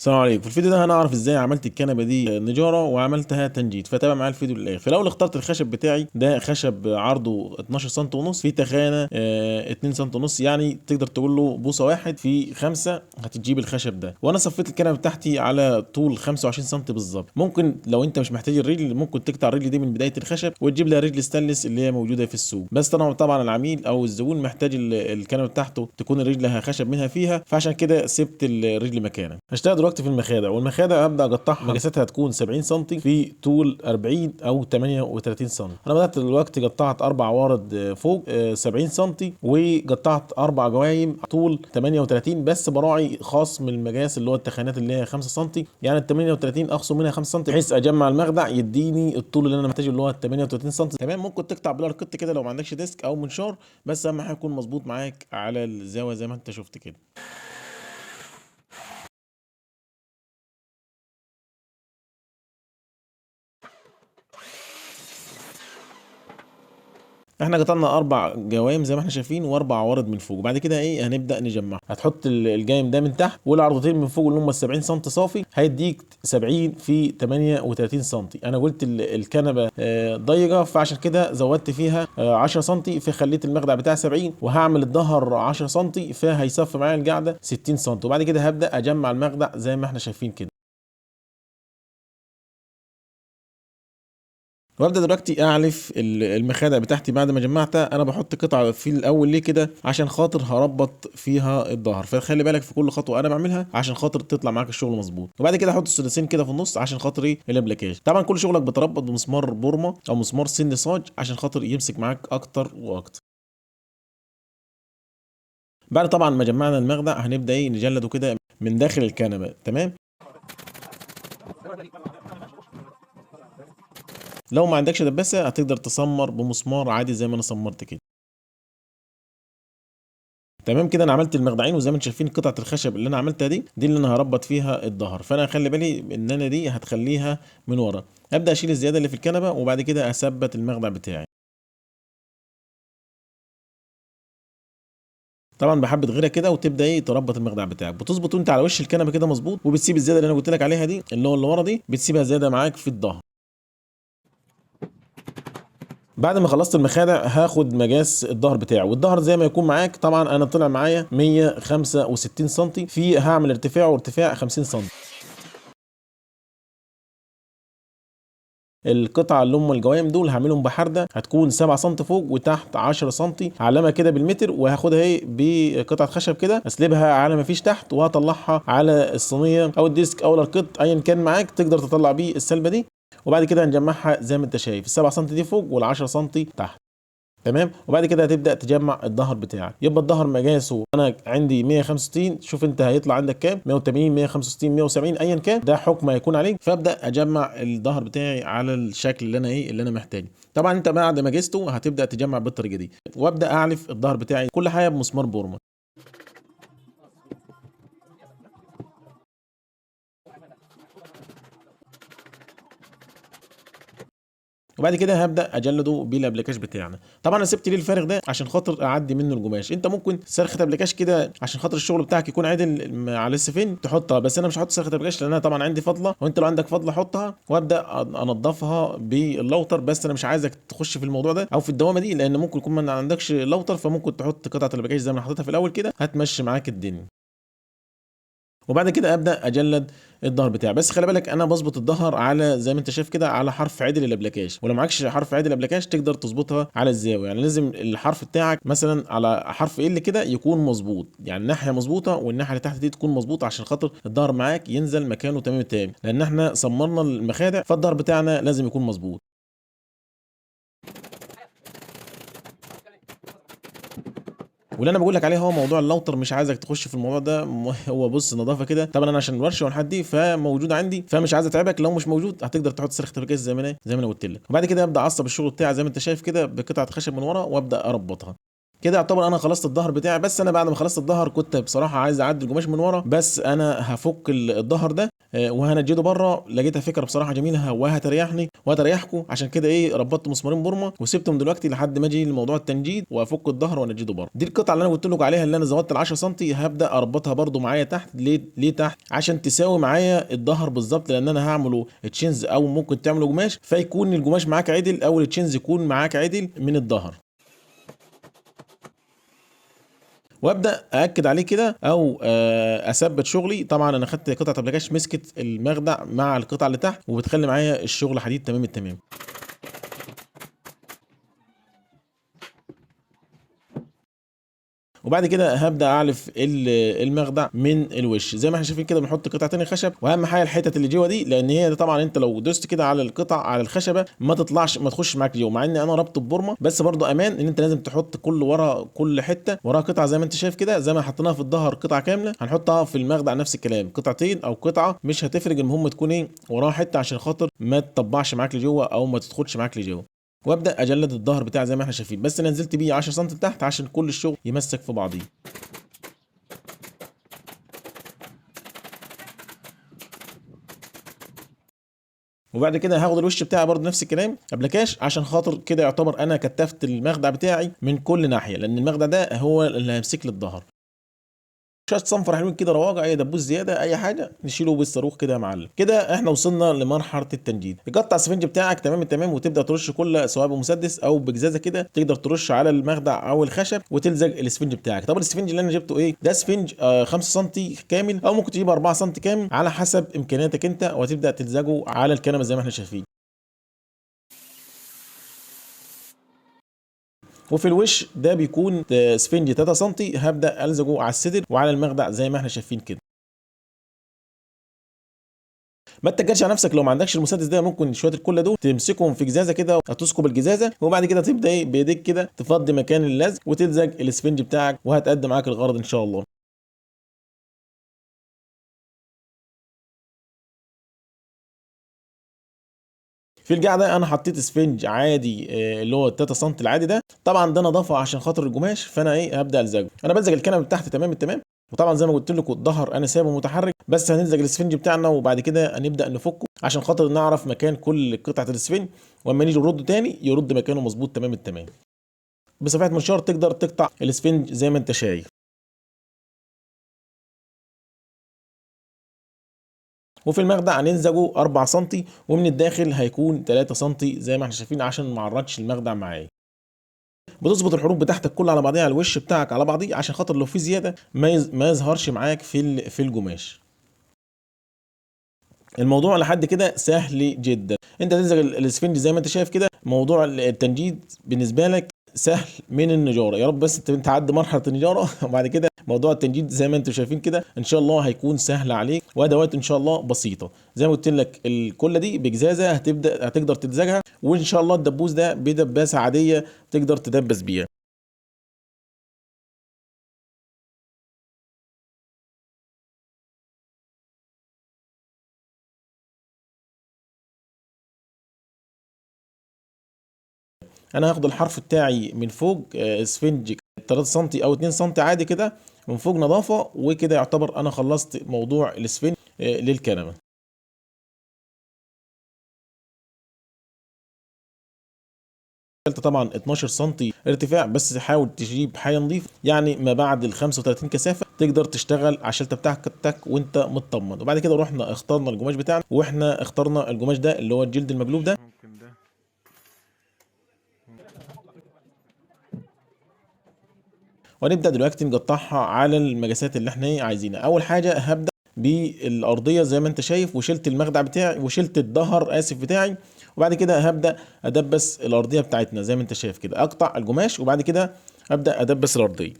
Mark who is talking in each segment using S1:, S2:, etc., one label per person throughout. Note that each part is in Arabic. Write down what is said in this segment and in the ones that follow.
S1: السلام عليكم. في الفيديو ده هنعرف ازاي عملت الكنبه دي نجاره وعملتها تنجيد، فتابع معايا الفيديو للاخر. في الاول اخترت الخشب بتاعي، ده خشب عرضه 12 سم ونص في تخانه 2 سم ونص، يعني تقدر تقول له بوصه واحد في 5 هتجيب الخشب ده. وانا صفيت الكنبه بتاعتي على طول 25 سم بالظبط. ممكن لو انت مش محتاج الرجل ممكن تقطع الرجل دي من بدايه الخشب وتجيب لها رجل ستانلس اللي هي موجوده في السوق، بس طبعا العميل او الزبون محتاج الكنبه بتاعته تكون الرجل لها خشب منها فيها، فعشان كده سبت الرجل مكانها. هشتغل دلوقتي في المخادع، والمخادع هبدا اقطعها مقاساتها هتكون 70 سم في طول 40 او 38 سم. انا بدات دلوقتي قطعت 4 عوارض فوق 70 سم، وقطعت 4 جوايم طول 38، بس براعي خاص من المقاس اللي هو التخانات اللي هي 5 سم، يعني ال 38 اخصم منها 5 سم بحيث اجمع المخدع يديني الطول اللي انا محتاجه اللي هو 38 سم. تمام. ممكن تقطع بالاركت كده لو ما عندكش ديسك او منشار، بس اهم حاجه يكون مظبوط معاك على الزاويه زي ما انت شفت كده. احنا قطعنا 4 جوايم زي ما احنا شايفين واربع عوارض من فوق، وبعد كده هنبدا نجمع. هتحط الجايم ده من تحت والعرضتين من فوق اللي هم 70 سم صافي، هيديك 70 في 38 سم. انا قلت الكنبه ضيقه، فعشان كده زودت فيها 10 سم، فخليت المخدع بتاعي 70، وهعمل الظهر 10 سم، فهيصفي معايا القاعده 60 سم. وبعد كده هبدا اجمع المخدع زي ما احنا شايفين كده. وابدا دلوقتي اعلف المخادع بتاعتي. بعد ما جمعتها انا بحط قطعه في الاول ليه كده؟ عشان خاطر هربط فيها الظهر، فخلي بالك في كل خطوه انا بعملها عشان خاطر تطلع معاك الشغل مظبوط. وبعد كده احط السداسين كده في النص عشان خاطر الابلكاج. طبعا كل شغلك بتربط بمسمار بورما او مسمار سن صاج عشان خاطر يمسك معاك اكتر واكتر. بعد طبعا ما جمعنا المخدع هنبدا نجلده كده من داخل الكنبه. تمام. لو ما عندكش دباسه هتقدر تسمر بمسمار عادي زي ما انا سمرت كده. تمام كده. انا عملت المخدعين، وزي ما انتم شايفين قطعه الخشب اللي انا عملتها دي اللي انا هربط فيها الظهر، فانا خلي بالي ان انا دي هتخليها من ورا. ابدا اشيل الزياده اللي في الكنبه، وبعد كده اثبت المخدع بتاعي. طبعا بحبه غيره كده، وتبدا تربط المخدع بتاعك، بتظبط وانت على وش الكنبه كده مظبوط، وبتسيب الزياده اللي انا قلت لك عليها دي اللي هو اللي ورا دي، بتسيبها زياده معاك في الظهر. بعد ما خلصت المخادع هاخد مقاس الظهر بتاعه، والظهر زي ما يكون معاك. طبعا انا طلع معايا 165 سم، في هعمل ارتفاع وارتفاع 50 سم. القطعه اللي هم الجوايم دول هعملهم بحرده هتكون 7 سم فوق وتحت 10 سم، علامه كده بالمتر، وهاخدها بقطعه خشب كده اسلبها على ما فيش تحت، وهطلعها على الصينيه او الديسك او الاركيد ايا كان معاك تقدر تطلع بيه السلبه دي. وبعد كده هنجمعها زي ما انت شايف، ال 7 سم دي فوق وال 10 سم تحت. تمام. وبعد كده هتبدا تجمع الظهر بتاعك. يبقى الظهر مقاسه انا عندي 165، شوف انت هيطلع عندك كام، 180 165 170 ايا كان، ده حكم هيكون عليك. فابدا اجمع الظهر بتاعي على الشكل اللي انا اللي انا محتاجه. طبعا انت بعد ما قسته هتبدا تجمع بالطريقه دي، وابدا اعلف الظهر بتاعي كل حاجه بمسمار بورما. وبعد كده هبدا اجلده بالابلكاش بتاعنا. طبعا انا سبت ليه الفارغ ده عشان خاطر اعدي منه القماش. انت ممكن صرخه ابلكاش كده عشان خاطر الشغل بتاعك يكون عادل على السفين تحطها، بس انا مش هحط صرخه ابلكاش لان انا طبعا عندي فضله، وانت لو عندك فضله حطها. وابدا انضفها باللوتر، بس انا مش عايزك تخش في الموضوع ده او في الدوامه دي، لان ممكن يكون ما عندكش لوتر، فممكن تحط قطعه الابلكاش زي ما أنا حطيتها في الاول كده هتمشي معاك الدنيا. وبعد كده ابدا اجلد الظهر بتاعي، بس خلي بالك انا بظبط الظهر على زي ما انت شايف كده على حرف عدل الابلكاش، ولو معكش حرف عدل الابلكاش تقدر تظبطها على الزاويه. يعني لازم الحرف بتاعك مثلا على حرف ال كده يكون مظبوط، يعني الناحيه مظبوطه والناحيه اللي تحت دي تكون مظبوطه عشان خاطر الظهر معاك ينزل مكانه تمام التمام، لان احنا صممنا المخادع فالظهر بتاعنا لازم يكون مظبوط. واللي انا بقول لك عليه هو موضوع اللوتر، مش عايزك تخش في الموضوع ده. هو بص نظافه كده، طبعا انا عشان الورشه والحاجات دي فموجود عندي، فمش عايز اتعبك. لو مش موجود هتقدر تحط سلخ تركيز زي ما انا قلت لك. وبعد كده ابدا اعصب الشغل بتاعي زي ما انت شايف كده بقطعه خشب من ورا، وابدا اربطها. كده يعتبر انا خلصت الظهر بتاعي. بس انا بعد ما خلصت الظهر كنت بصراحه عايز اعدي القماش من ورا، بس انا هفك الظهر ده وهنجده بره. لقيتها فكره بصراحه جميله وهتريحني وهتريحكم، عشان كده ايه ربطت مسمارين بورما وسبتهم دلوقتي لحد ما اجي لموضوع التنجيد وافك الظهر وانجده بره. دي القطعه اللي انا قلت لكم عليها اللي انا زودت ال 10 سم، هبدا اربطها برده معايا تحت. ليه تحت؟ عشان تساوي معايا الظهر بالظبط، لان انا هعمله تشينز او ممكن تعمله قماش، فيكون القماش معاك عدل او التشينز يكون معاك عدل من الظهر. وابدا ااكد عليه كده او اثبت شغلي. طبعا انا خدت قطعه ابلكاش مسكت المخدع مع القطعه اللي تحت وبتخلي معايا الشغل حديد تمام التمام. وبعد كده هبدا اعلف المخدع من الوش زي ما احنا شايفين كده. بنحط قطعتين خشب، واهم حاجه الحتت اللي جوه دي، لان هي طبعا انت لو دوست كده على القطع على الخشبه ما تطلعش ما تخش معاك جوه، مع ان انا ربط ببورمه. بس برضو امان ان انت لازم تحط كل حته وراها قطعه زي ما انت شايف كده. زي ما حطيناها في الظهر قطعه كامله هنحطها في المخدع نفس الكلام، قطعتين او قطعه مش هتفرق، المهم تكون ايه وراها حته عشان خاطر ما تطبعش معاك لجوه او ما تدخلش معاك لجوه. وابدا اجلد الظهر بتاعي زي ما احنا شايفين، بس انا نزلت بيه 10 سم تحت عشان كل الشغل يمسك في بعضيه. وبعد كده هاخد الوش بتاعي برضه نفس الكلام ابلكاش، عشان خاطر كده يعتبر انا كتفت المخدع بتاعي من كل ناحيه، لان المخدع ده هو اللي هيمسك لي الظهر. شويه صنفر حلوين كده رواقع، اي دبوس زياده اي حاجه نشيله بالصاروخ كده يا معلم. كده احنا وصلنا لمرحله التنجيد. تقطع السفنج بتاعك تمام التمام وتبدا ترش كل سواء بمسدس او بجزازه كده، تقدر ترش على المخدع او الخشب وتلزق السفنج بتاعك. طب السفنج اللي انا جبته ايه ده؟ سفنج 5 سم كامل او ممكن تجيب 4 سم كامل على حسب امكانياتك انت، وتبدا تلزقه على الكنبه زي ما احنا شايفين. وفي الوش ده بيكون سفنج 3 سم، هبدا الزقه على الصدر وعلى المخدع زي ما احنا شايفين كده. ما تتكلش على نفسك، لو ما عندكش المسدس ده ممكن شويه الكله دول تمسكهم في جزازه كده هتسكب الجزازه، وبعد كده تبدا ايه بايديك كده تفضي مكان اللزق وتلزق السفنج بتاعك وهتقدم معاك الغرض ان شاء الله. في القاعده انا حطيت سفنج عادي اللي هو 3 سم العادي ده. طبعا ده نظافه عشان خاطر القماش، فانا ايه هبدا الزقه. انا بلزق الكنبه من تحت تمام التمام. وطبعا زي ما قلت لكم الظهر انا سايبه متحرك، بس هنلزق السفنج بتاعنا وبعد كده هنبدا نفكه عشان خاطر نعرف مكان كل قطعه السفنج، واما نيجي نرده تاني يرد مكانه مظبوط تمام التمام. بصفحه منشار تقدر تقطع السفنج زي ما انت شايف. وفي المخدع هنلزقه 4 سم، ومن الداخل هيكون 3 سم زي ما احنا شايفين عشان ما عرضش المخدع معايا. بتظبط الحروف بتاعتك كلها على بعضيها على الوش بتاعك على بعضيه عشان خاطر لو في زياده ما يظهرش معاك في القماش. الموضوع لحد كده سهل جدا. انت تلزق الاسفنج زي ما انت شايف كده. موضوع التنجيد بالنسبه لك سهل من النجاره، يا رب بس انت تعدي مرحله النجاره وبعد كده موضوع التنجيد زي ما انتم شايفين كده ان شاء الله هيكون سهل عليك، وادوات ان شاء الله بسيطه. زي ما قلت لك الكله دي بجزازه هتقدر تلزقها، وان شاء الله الدبوس ده بدباسه عاديه تقدر تدبس بيها. انا هاخد الحرف بتاعي من فوق اسفنج 3 سم او 2 سم عادي كده من فوق نظافه، وكده يعتبر انا خلصت موضوع الاسفنج للكنبه. طبعا 12 سم ارتفاع، بس حاول تجيب حاجه نظيف يعني ما بعد ال 35 كثافه تقدر تشتغل على الشلته بتاعتك وانت مطمن. وبعد كده رحنا اخترنا القماش بتاعنا، واحنا اخترنا القماش ده اللي هو الجلد المقلوب ده. وهنبدا دلوقتي نقطعها على المقاسات اللي احنا عايزينها. اول حاجه هبدا بالارضيه زي ما انت شايف، وشلت المخدع بتاعي وشلت الظهر اسف بتاعي. وبعد كده هبدا ادبس الارضيه بتاعتنا زي ما انت شايف كده. اقطع القماش وبعد كده ابدا ادبس الارضيه.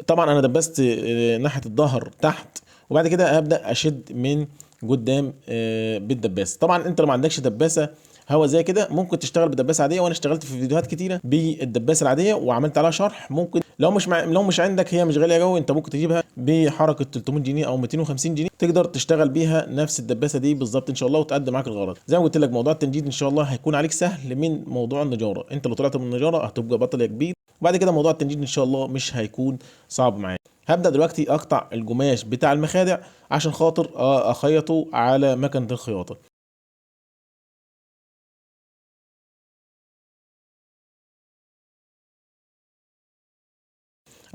S1: طبعا انا دبست ناحيه الظهر تحت، وبعد كده هبدا اشد من قدام بالدباسه. طبعا انت لو ما عندكش دباسه هوا زي كده ممكن تشتغل بدباسه عاديه، وانا اشتغلت في فيديوهات كتيره بالدباسه العاديه وعملت عليها شرح. ممكن لو مش عندك، هي مش غاليه قوي، انت ممكن تجيبها بحركه 300 جنيه او 250 جنيه، تقدر تشتغل بيها نفس الدباسه دي بالظبط ان شاء الله، وتقدم معاك الغرض. زي ما قلت لك موضوع التنجيد ان شاء الله هيكون عليك سهل من موضوع النجاره. انت لو طلعت من النجاره هتبقى بطل يا كبير، وبعد كده موضوع التنجيد ان شاء الله مش هيكون صعب معاك. هبدا دلوقتي اقطع القماش بتاع المخادع عشان خاطر اخيطه على مكنه الخياطه.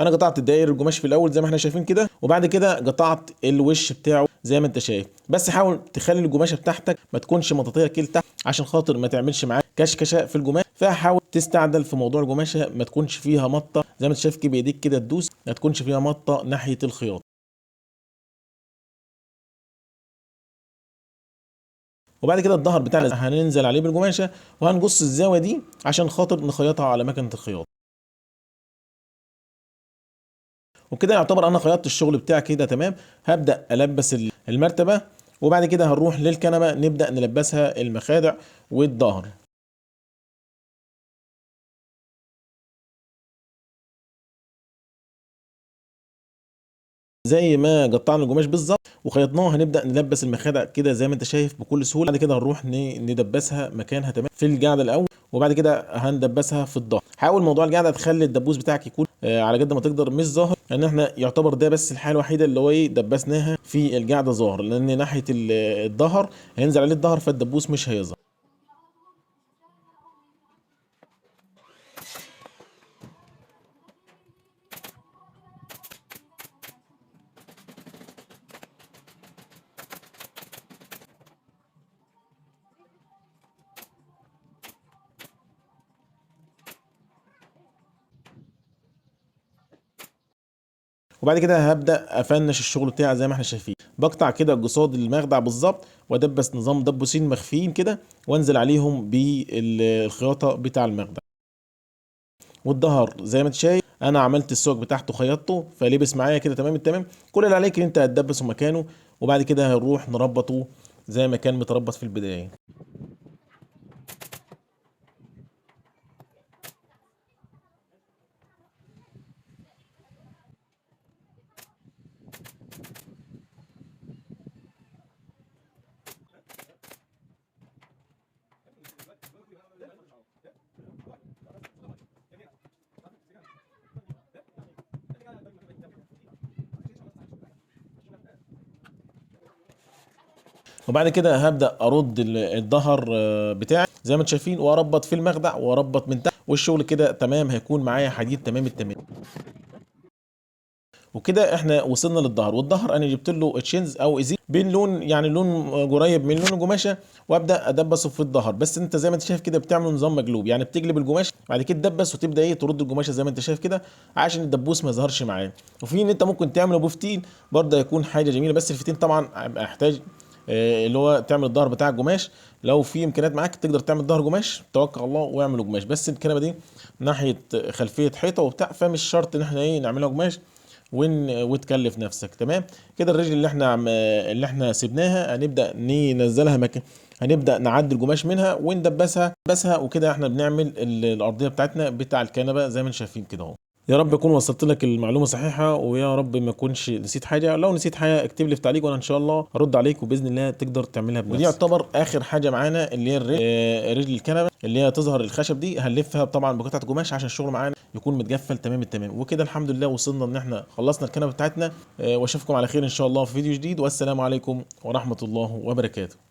S1: انا قطعت الداير القماش في الاول زي ما احنا شايفين كده، وبعد كده قطعت الوش بتاعه زي ما انت شايف. بس حاول تخلي القماشه بتاعتك ما تكونش مطاطيه كيل تحت عشان خاطر ما تعملش معاك كشكشه في القماش. فحاول تستعدل في موضوع القماشه ما تكونش فيها مطه زي ما انت شايف كده بايديك كده تدوس، ما تكونش فيها مطه ناحيه الخياطه. وبعد كده الظهر بتاعنا هننزل عليه بالقماشه وهنقص الزاويه دي عشان خاطر نخيطها على مكنه الخياطه. وكده يعتبر انا خيطت الشغل بتاعي كده تمام. هبدا البس المرتبه، وبعد كده هنروح للكنبه نبدا نلبسها المخادع والظهر. زي ما قطعنا القماش بالظبط وخيطناه هنبدا نلبس المخادع كده زي ما انت شايف بكل سهوله. بعد كده هنروح ندبسها مكانها تمام في القاعده الاول، وبعد كده هندبسها في الظهر. حاول موضوع القاعده تخلي الدبوس بتاعك يكون على قد ما تقدر مش ظاهر، لان احنا يعتبر ده بس الحاله الوحيده اللي هو ايه دبسناها في القاعده ظاهر، لان ناحيه الظهر هينزل عليه الظهر فالدبوس مش هيظهر. وبعد كده هبدا افنش الشغل بتاعي زي ما احنا شايفين. بقطع كده قصاد المخدع بالظبط وادبس نظام دبوسين مخفيين كده، وانزل عليهم بالخياطه بتاع المخدع. والظهر زي ما انت شايف انا عملت السوق بتاعته خيطته فلبس معايا كده تمام التمام. كل اللي عليك ان انت هتدبسه مكانه، وبعد كده هنروح نربطه زي ما كان متربط في البدايه. وبعد كده هبدا ارد الظهر بتاعي زي ما انتم شايفين، واربط في المخدع واربط من تحت، والشغل كده تمام هيكون معايا حديد تمام التمام. وكده احنا وصلنا للظهر. والظهر انا جبت له تشينز او ازيز بين لون يعني لون قريب من لون القماشه، وابدا ادبسه في الظهر. بس انت زي ما انت شايف كده بتعمل نظام مقلوب، يعني بتقلب القماش بعد كده تدبس وتبدا ايه ترد القماشه زي ما انت شايف كده عشان الدبوس ما يظهرش معاه. وفي ان انت ممكن تعمله بفتين برضه هيكون حاجه جميله، بس الفتين طبعا هيحتاج اللي هو تعمل الظهر بتاع القماش. لو في امكانيات معاك تقدر تعمل ظهر قماش توكل على الله واعمل قماش. بس الكنبه دي ناحيه خلفيه حيطه وبتاع، فمش شرط ان احنا ايه نعملها قماش وتكلف نفسك. تمام كده الرجل اللي احنا سيبناها هنبدا ننزلها مكان، هنبدا نعدل القماش منها وندبسها بسها. وكده احنا بنعمل الارضيه بتاعتنا بتاع الكنبه زي ما انتم شايفين كده اهو. يا رب اكون وصلت لك المعلومه صحيحه، ويا رب ما اكونش نسيت حاجه. لو نسيت حاجه اكتب لي في تعليق وانا ان شاء الله هرد عليك، وباذن الله تقدر تعملها بنفسك. ودي يعتبر اخر حاجه معانا اللي هي رجل الكنبه اللي هي تظهر الخشب دي. هنلفها طبعا بقطعه قماش عشان الشغل معانا يكون متقفل تمام التمام. وكده الحمد لله وصلنا ان احنا خلصنا الكنبه بتاعتنا. واشوفكم على خير ان شاء الله في فيديو جديد، والسلام عليكم ورحمه الله وبركاته.